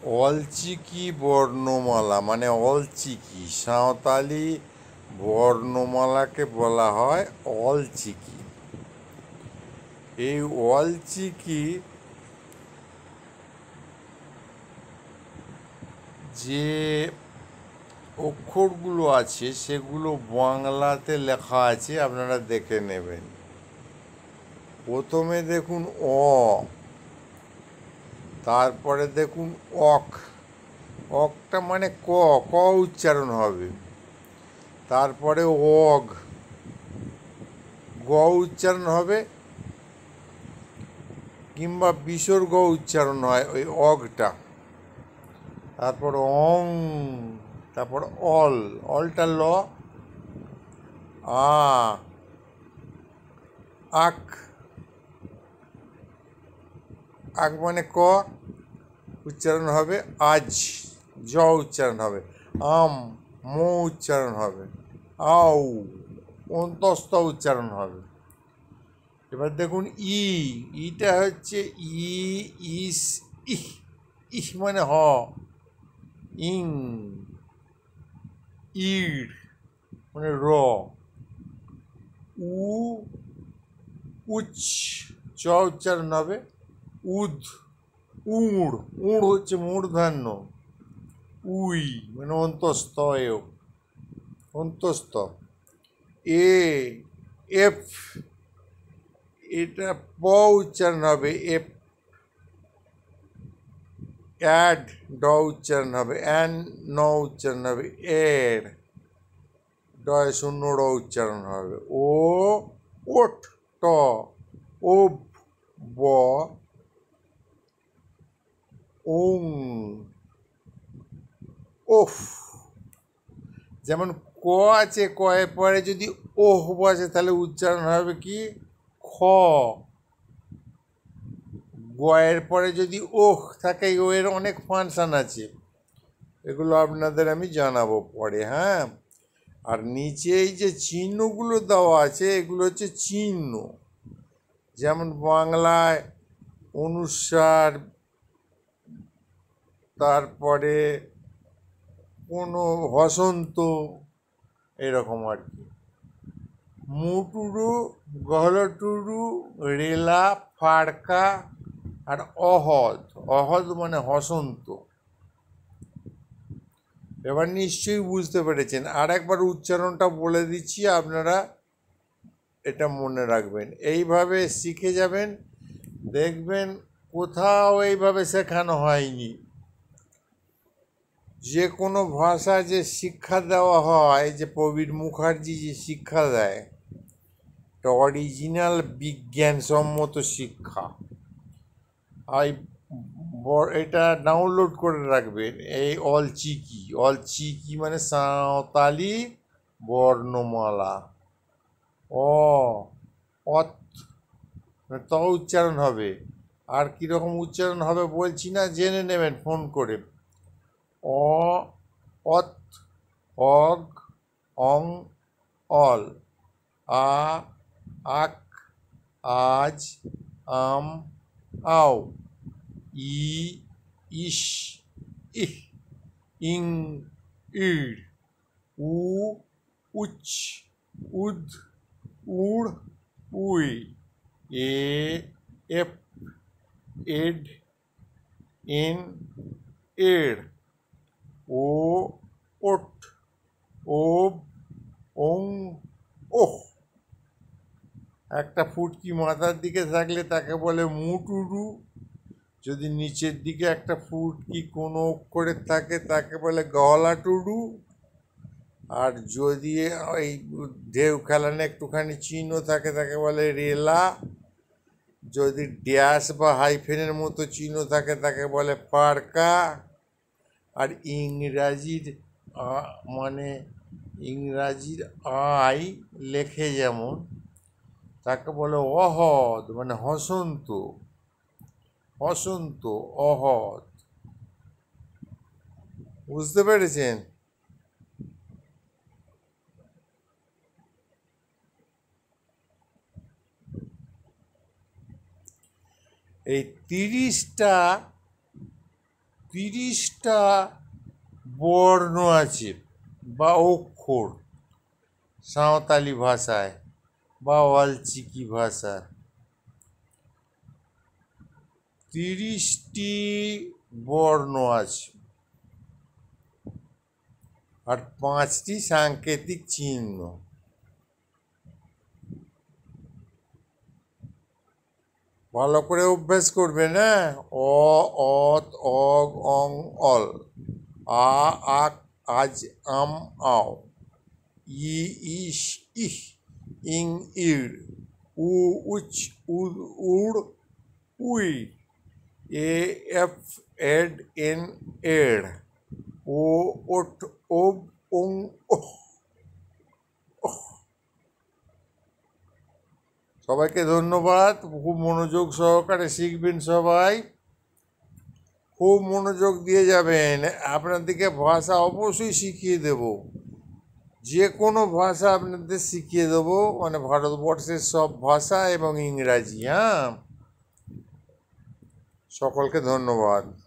অলচিকি বর্ণমালা মানে অলচিকি, সাঁওতালি বর্ণমালাকে বলা হয় অলচিকি। এই অলচিকি যে অক্ষরগুলো আছে সেগুলো বাংলাতে লেখা আছে, আপনারা দেখে নেবেন। প্রথমে দেখুন অ, তারপরে দেখুন অক, অকটা মানে ক, ক উচ্চারণ হবে। তারপরে অগ, গ উচ্চারণ হবে, কিংবা বিসর্গ উচ্চারণ হয় ওই অগটা। তারপর অং, তারপর অল, অলটা ল, আ, আক, আক মানে ক উচ্চারণ হবে, আজ জ উচ্চারণ হবে, আম ম উচ্চারণ হবে, আউ অন্তস্থ উচ্চারণ হবে। এবার দেখুন ই, ইটা হচ্ছে ই, ইস, ইহ, ইহ মানে হ, ইং, ইড় মানে র, উ, উচ চ উচ্চারণ হবে, উদ, উড়, উড় হচ্ছে মূর্ধান্য, উই মানে অন্তস্থ, অন্তস্থ, এ, এফ, এটা প উচ্চারণ হবে, এফ, অ্যাড ড উচ্চারণ হবে, অ্যান ন উচ্চারণ হবে, এর ডয় শূন্য র উচ্চারণ হবে, ও, ওট ট, ও ব, ওং, ওফ। যেমন ক আছে, ক এর পরে যদি ওহ বসে তাহলে উচ্চারণ হবে কি খ, গয়ের পরে যদি ওহ থাকে, ও এর অনেক ফাংশন আছে, এগুলো আপনাদের আমি জানাবো পরে। হ্যাঁ, আর নিচে এই যে চিহ্নগুলো দেওয়া আছে এগুলো হচ্ছে চিহ্ন। যেমন বাংলায় অনুস্বার, তারপরে কোনো হসন্ত, এরকম আর কি। মুটুরু, গহলটুরু, রেলা, ফাড়কা আর অহদ, অহদ মানে হসন্ত। এবার নিশ্চয়ই বুঝতে পেরেছেন। আর একবার উচ্চারণটা বলে দিচ্ছি, আপনারা এটা মনে রাখবেন, এইভাবে শিখে যাবেন। দেখবেন কোথাও এইভাবে শেখানো হয়নি। যে কোনো ভাষা যে শিক্ষা দেওয়া হয়, যে প্রবীর মুখার্জি যে শিক্ষা দেয়, এটা অরিজিনাল বিজ্ঞানসম্মত শিক্ষা। আর এটা ডাউনলোড করে রাখবেন, এই অলচিকি, অলচিকি মানে সাঁওতালি বর্ণমালা। অ, অত ত উচ্চারণ হবে। আর কীরকম উচ্চারণ হবে বলছি না, জেনে নেবেন ফোন করে। অ, অত, অগ, অং, অল, আ, আক, আজ, আম, আও, ই, ইস, ইহ, ইং, ইড়, উ, উচ, উদ, উড়, উই, এ, এফ, এড, এন, এর, ও, ওট, ওব, ওং, ওহ। একটা ফুটকি মাথার দিকে থাকলে তাকে বলে মুটুরু। যদি নিচের দিকে একটা ফুটকি কোনো অক্ষরে থাকে তাকে বলে গলাটুরু। আর যদি ওই ঢেউ খেলানো একটুখানি চিহ্ন থাকে তাকে বলে রেলা। যদি ড্যাশ বা হাইফেনের মতো চিহ্ন থাকে তাকে বলে ফাড়কা। আর ইংরাজির মানে ইংরাজির আই লেখে যেমন, তাকে বলে অহদ মানে হসন্ত, হসন্ত, অহদ। বুঝতে পেরেছেন? এই 30টা 30টা বর্ণ আছে বা অক্ষর সাঁওতালি ভাষায় বা অলচিকি ভাষা। 30টি বর্ণ আছে আর 5টি সাংকেতিক চিহ্ন। ভালো করে অভ্যাস করবে না। অ, অত, অগ, অং, অল। আ, আক, আজ, আম, আও। ই, ইস, ইহ। ইং, ইর। উ, উচ, উদ, উড়, উই। এ, এফ, এড, এন, এড়। ও, ওট, ওব, ওং, ওহ। সবাইকে ধন্যবাদ। খুব মনোযোগ সহকারে শিখবেন সবাই। খুব মনোযোগ দিয়ে যাবেন। আপনাদেরকে ভাষা অবশ্যই শিখিয়ে দেব। যে কোনো ভাষা আপনাদের শিখিয়ে দেবো, মানে ভারতবর্ষের সব ভাষা এবং ইংরাজি। হ্যাঁ, সকলকে ধন্যবাদ।